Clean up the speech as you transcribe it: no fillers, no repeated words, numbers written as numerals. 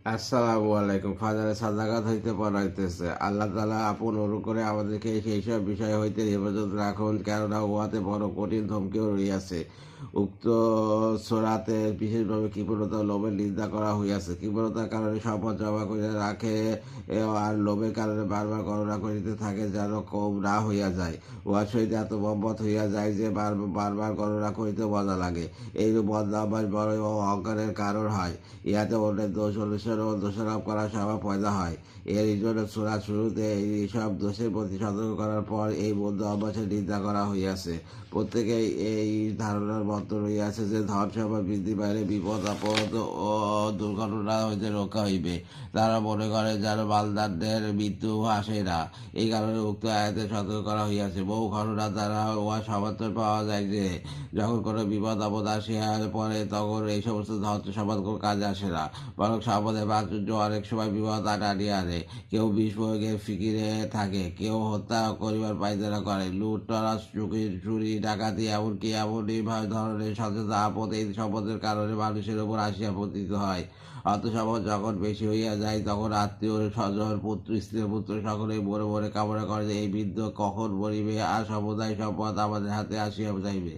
আসসালামু আলাইকুম। ফাজারে সাদাকাত হইতে পড়াইতেছে। আল্লাহ তাআলা আপন অনুগ্রহ করে আমাদেরকে সেই সব বিষয় হইতে হেফাজত রাখুন, কেননা উহাতে বড় কঠিন ধমকিও রহিয়াছে। উক্ত সূরাতে বিশেষভাবে কৃপণতা ও লোভের নিন্দা করা হইয়াছে। কৃপণতার কারণে সম্পদ জমা করিয়া রাখে আর লোভের কারণে বারবার গণনা করিতে থাকে যেন কম না হইয়া যায়। উহার সহিত এত মহব্বত হইয়া যায় যে বারবার গণনা করিতে মজা লাগে। এইরূপ বদঅভ্যাস বড়ই অহংকারের কারণ হয়। ইহাতে অন্যের দোষ অনুসরণ ও দোষারোপ করার স্বভাব পয়দা হয়। এর জন্য সূরার শুরুতে এইসব দোষের প্রতি সতর্ক করার পর এই মন্দ অভ্যাসের নিন্দা করা হইয়াছে। প্রত্যেকেই এই ধারণার মত রইয়াছে যে ধন সম্পদ বৃদ্ধি পাইলে বিপদ আপদ ও দুর্ঘটনা হইতে রক্ষা হইবে। তারা মনে করে যেন মালদারদের মৃত্যু আসে না। এই কারণে উক্ত আয়াতে সতর্ক করা হইয়াছে। বহু ঘটনা দ্বারা উহা সমর্থন পাওয়া যায় যে যখন কোনো বিপদ আপদ আসিয়া পড়ে তখন এই সমস্ত ধন সম্পদ কোনো কাজে আসে না, বরং সম্পদের প্রাচুর্য অনেক সময় বিপদ টানিয়ে আনে। কেউ বিষ প্রয়োগের ফিকিরে থাকে, কেউ হত্যা করিবার পায়তারা করে, লুট তরাস চুরি ডাকাতি এমনকি ধরনের সচেতন আপদ এই সম্পদের কারণে মানুষের উপর আসিয়া পতিত হয়। অর্থ সম্পদ যখন বেশি হইয়া যায় তখন আত্মীয় স্বজন পুত্র স্ত্রী পুত্র সকলেই মনে মনে কামনা করে যে এই বৃদ্ধ কখন মরিবে আর সমুদায় সম্পদ আমাদের হাতে আসিয়া যাইবে।